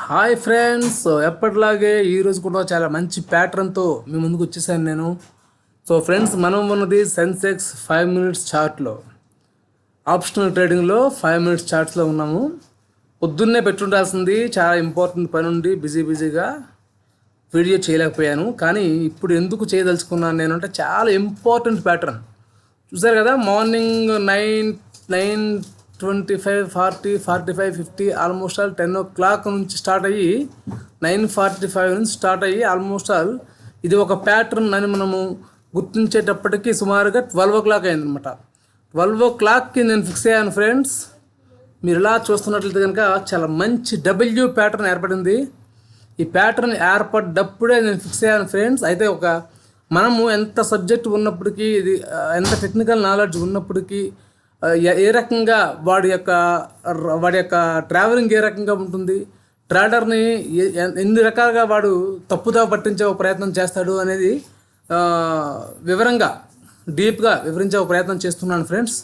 Hi friends, ఎప్పటిలాగే ఈరోజు కూడా చాలా మంచి ప్యాటర్న్తో మీ ముందుకు వచ్చేసాను నేను. సో ఫ్రెండ్స్, మనం ఉన్నది సెన్సెక్స్ 5 మినిట్స్ చార్ట్లో, ఆప్షనల్ ట్రేడింగ్లో 5 మినిట్స్ చార్ట్స్లో ఉన్నాము. పొద్దున్నే పెట్టుండాల్సింది, చాలా ఇంపార్టెంట్ పని ఉండి బిజీగా వీడియో చేయలేకపోయాను. కానీ ఇప్పుడు ఎందుకు చేయదలుచుకున్నాను నేను అంటే, చాలా ఇంపార్టెంట్ ప్యాటర్న్ చూసారు కదా. మార్నింగ్ 9:25, 40, 45, 50 ఆల్మోస్ట్ ఆల్ 10 o'clock నుంచి స్టార్ట్ అయ్యి 9:45 నుంచి స్టార్ట్ అయ్యి ఆల్మోస్ట్ ఆల్ ఇది ఒక ప్యాటర్న్ అని మనము గుర్తించేటప్పటికి సుమారుగా 12 o'clock అయిందనమాట. 12 o'clockకి నేను ఫిక్స్ అయ్యాను ఫ్రెండ్స్. మీరు ఇలా చూస్తున్నట్లయితే కనుక చాలా మంచి డబ్ల్యూ ప్యాటర్న్ ఏర్పడింది. ఈ ప్యాటర్న్ ఏర్పడ్డప్పుడే నేను ఫిక్స్ అయ్యాను ఫ్రెండ్స్. అయితే మనము ఎంత సబ్జెక్ట్ ఉన్నప్పటికీ, ఇది ఎంత టెక్నికల్ నాలెడ్జ్ ఉన్నప్పటికీ, ఏ రకంగా వాడి యొక్క ట్రావెలింగ్ ఏ రకంగా ఉంటుంది, ట్రేడర్ని ఎన్ని రకాలుగా వాడు తప్పుదా పట్టించే ఒక ప్రయత్నం చేస్తాడు అనేది వివరంగా డీప్గా వివరించే ఒక ప్రయత్నం చేస్తున్నాను ఫ్రెండ్స్.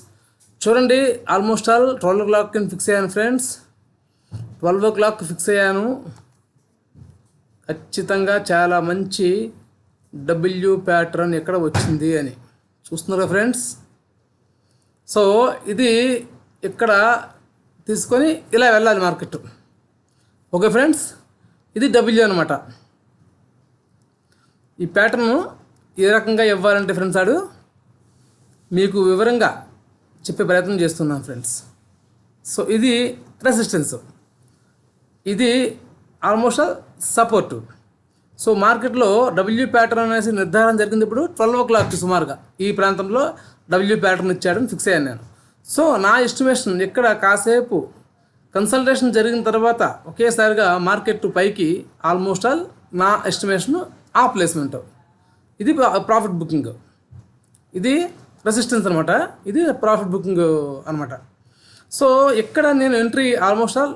చూడండి, ఆల్మోస్ట్ ఆల్ 12 o'clock ఫిక్స్ అయ్యాను ఫ్రెండ్స్. 12 o'clock ఫిక్స్ అయ్యాను. ఖచ్చితంగా చాలా మంచి డబ్ల్యూ ప్యాటర్న్ ఎక్కడ వచ్చింది అని చూస్తున్నారా ఫ్రెండ్స్. సో ఇది ఇక్కడ తీసుకొని ఇలా వెళ్ళాలి మార్కెట్. ఓకే ఫ్రెండ్స్, ఇది డబ్ల్యూ అనమాట. ఈ ప్యాటర్ను ఏ రకంగా ఇవ్వాలంటే ఫ్రెండ్స్ మీకు వివరంగా చెప్పే ప్రయత్నం చేస్తున్నాను ఫ్రెండ్స్. సో ఇది రెసిస్టెన్స్, ఇది ఆల్మోస్ట్ సపోర్టు. సో మార్కెట్లో డబ్ల్యూ ప్యాటర్న్ అనేసి నిర్ధారణ జరిగింది. ఇప్పుడు 12 o'clock సుమారుగా ఈ ప్రాంతంలో డబ్ల్యూ ప్యాటర్న్ ఇచ్చాడని ఫిక్స్ అయ్యాను నేను. సో నా ఎస్టిమేషన్ ఇక్కడ కాసేపు కన్సల్టేషన్ జరిగిన తర్వాత ఒకేసారిగా మార్కెట్ పైకి ఆల్మోస్ట్ ఆల్ నా ఎస్టిమేషన్ ఆ ప్లేస్మెంట్. ఇది ప్రాఫిట్ బుకింగ్, ఇది రెసిస్టెన్స్ అనమాట, ఇది ప్రాఫిట్ బుకింగ్ అనమాట. సో ఇక్కడ నేను ఎంట్రీ ఆల్మోస్ట్ ఆల్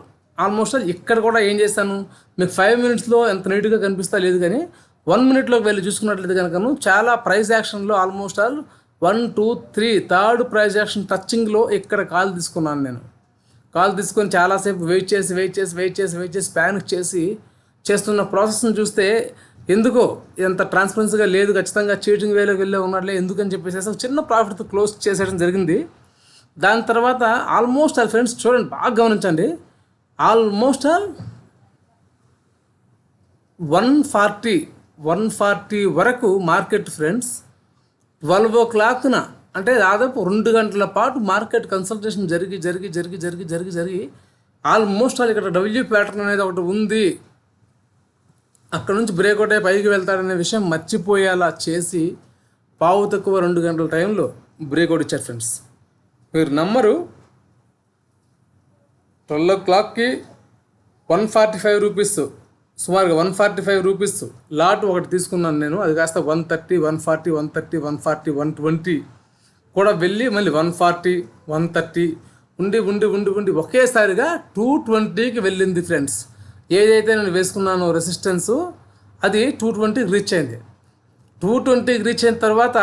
ఇక్కడ కూడా ఏం చేశాను, మీకు 5 minutesలో ఎంత నీట్గా కనిపిస్తా లేదు, కానీ 1 minuteలోకి వెళ్ళి చూసుకున్నట్లయితే కనుక చాలా ప్రైస్ యాక్షన్లో almost all 1, 2, 3 third price action టచ్చింగ్లో ఇక్కడ కాల్ తీసుకున్నాను నేను. కాల్ తీసుకొని చాలాసేపు వెయిట్ చేసి ప్యానిక్ చేస్తున్న ప్రాసెస్ని చూస్తే ఎందుకో ఎంత ట్రాన్స్పరెన్సీగా లేదు, ఖచ్చితంగా చీటింగ్ వేలోకి వెళ్ళే ఉన్నట్లే ఎందుకని చెప్పేసి ఒక చిన్న ప్రాఫిట్తో క్లోజ్ చేసేయడం జరిగింది. దాని తర్వాత ఆల్మోస్ట్ ఆల్ ఫ్రెండ్స్ చూడండి, బాగా గమనించండి, ఆల్మోస్ట్ ఆల్ 140 వరకు మార్కెట్ ఫ్రెండ్స్ 12 o'clockన, అంటే దాదాపు 2 గంటల పాటు మార్కెట్ కన్సల్టేషన్ జరిగి ఆల్మోస్ట్ ఆల్ ఇక్కడ డబ్ల్యూ ప్యాటర్న్ అనేది ఒకటి ఉంది, అక్కడ నుంచి బ్రేక్అవుట్ అయ్యి పైకి వెళ్తాడనే విషయం మర్చిపోయేలా చేసి పావు తక్కువ 2 గంటల టైంలో బ్రేక్అవుట్ ఇచ్చారు ఫ్రెండ్స్. మీరు నమ్మరు, 12 o'clockకి 145 రూపీస్, సుమారుగా 145 రూపీస్ లాట్ ఒకటి తీసుకున్నాను నేను. అది కాస్త 130, 140, 130, 140, 120 కూడా వెళ్ళి మళ్ళీ 140, 130 ఉండి ఒకేసారిగా 220కి వెళ్ళింది ఫ్రెండ్స్. ఏదైతే నేను వేసుకున్నానో రెసిస్టెన్స్ అది 220కి రీచ్ అయింది. 220కి రీచ్ అయిన తర్వాత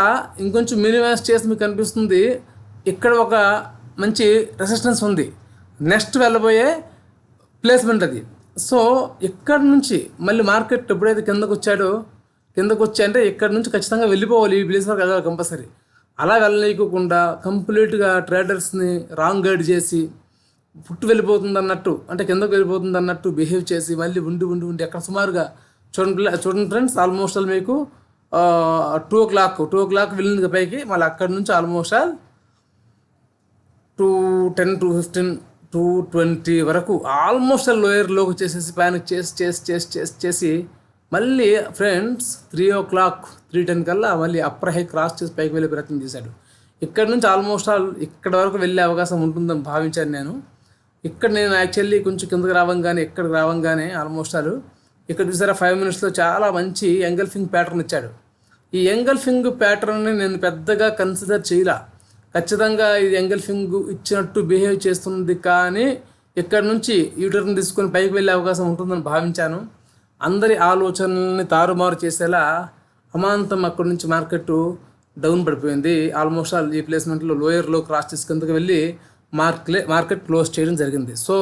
ఇంకొంచెం మినిమైజ్ చేసి మీకు కనిపిస్తుంది, ఇక్కడ ఒక మంచి రెసిస్టెన్స్ ఉంది, నెక్స్ట్ వెళ్ళబోయే ప్లేస్మెంట్ అది. సో ఇక్కడ నుంచి మళ్ళీ మార్కెట్ ఎప్పుడైతే కిందకు వచ్చి అంటే ఇక్కడ నుంచి ఖచ్చితంగా వెళ్ళిపోవాలి, ఈ ప్లేస్ వరకు వెళ్ళాలి కంపల్సరీ. అలా వెళ్ళలేకుండా కంప్లీట్గా ట్రేడర్స్ని రాంగ్ గైడ్ చేసి వెళ్ళిపోతుంది అన్నట్టు, అంటే కిందకు వెళ్ళిపోతుంది అన్నట్టు బిహేవ్ చేసి మళ్ళీ ఉండి అక్కడ సుమారుగా చూడండి ఫ్రెండ్స్, ఆల్మోస్ట్ ఆల్ మీకు 2 o'clock వెళ్ళింది పైకి. మళ్ళీ అక్కడ నుంచి ఆల్మోస్ట్ ఆల్ 210, 215, 220 వరకు ఆల్మోస్ట్ లోయర్లోకి వచ్చేసేసి ప్యానిక్ చేసి మళ్ళీ ఫ్రెండ్స్ 3 o'clock 3:10 కల్లా మళ్ళీ అప్పర్ హై క్రాస్ చేసి పైకి వెళ్ళే ప్రయత్నం చేశాడు. ఇక్కడ నుంచి ఆల్మోస్ట్ ఆల్ ఇక్కడ వరకు వెళ్ళే అవకాశం ఉంటుందని భావించాను నేను. ఇక్కడ నేను యాక్చువల్లీ కొంచెం కిందకి ఇక్కడికి రావంగానే ఆల్మోస్ట్ ఆల్ ఇక్కడ చూసారా 5 minutesలో చాలా మంచి ఎంగల్ఫింగ్ ప్యాటర్న్ ఇచ్చాడు. ఈ ఎంగల్ఫింగ్ ప్యాటర్న్ని నేను పెద్దగా కన్సిడర్ చేయలా, ఖచ్చితంగా ఇది ఎంగల్ఫింగ్ ఇచ్చినట్టు బిహేవ్ చేస్తుంది, కానీ ఇక్కడ నుంచి యూటర్న్ తీసుకొని పైకి వెళ్ళే అవకాశం ఉంటుందని భావించాను. అందరి ఆలోచనల్ని తారుమారు చేసేలా అమాంతం అక్కడి నుంచి మార్కెట్ డౌన్ పడిపోయింది. ఆల్మోస్ట్ ఈ ప్లేస్మెంట్లో లోయర్లో క్రాస్ చేసి కిందకి వెళ్ళి మార్కెట్ క్లోజ్ చేయడం జరిగింది. సో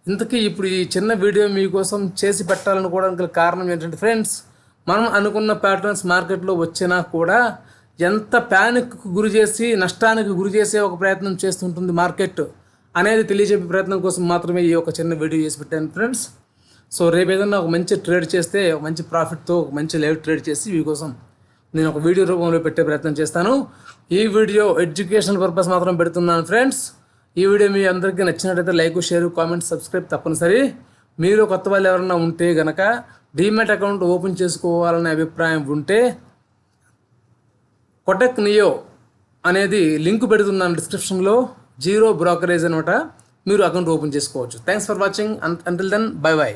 ఇంతకీ ఇప్పుడు ఈ చిన్న వీడియో మీకోసం చేసి పెట్టాలనుకోవడానికి గల కారణం ఏంటంటే ఫ్రెండ్స్, మనం అనుకున్న ప్యాటర్న్స్ మార్కెట్లో వచ్చినా కూడా ఎంత ప్యానిక్కు గురి చేసి నష్టానికి గురి చేసే ఒక ప్రయత్నం చేస్తుంటుంది మార్కెట్ అనేది తెలియజెప్పే ప్రయత్నం కోసం మాత్రమే ఈ ఒక చిన్న వీడియో చేసి పెట్టాను ఫ్రెండ్స్. సో రేపు ఏదన్నా ఒక మంచి ట్రేడ్ చేస్తే ఒక మంచి ప్రాఫిట్తో ఒక మంచి లైవ్ ట్రేడ్ చేసి మీకోసం నేను ఒక వీడియో రూపంలో పెట్టే ప్రయత్నం చేస్తాను. ఈ వీడియో ఎడ్యుకేషనల్ పర్పస్ మాత్రం పెడుతున్నాను ఫ్రెండ్స్. ఈ వీడియో మీ అందరికీ నచ్చినట్లయితే లైక్, షేర్, కామెంట్, సబ్స్క్రైబ్ తప్పనిసరి. మీరు కొత్త వాళ్ళు ఎవరైనా ఉంటే గనక డీమ్యాట్ అకౌంట్ ఓపెన్ చేసుకోవాలనే అభిప్రాయం ఉంటే కొటక్ నియో అనేది లింక్ పెడుతున్నాను డిస్క్రిప్షన్లో. 0 బ్రోకరేజ్ అనమాట. మీరు అకౌంట్ ఓపెన్ చేసుకోవచ్చు. Thanks for watching. Until then bye by.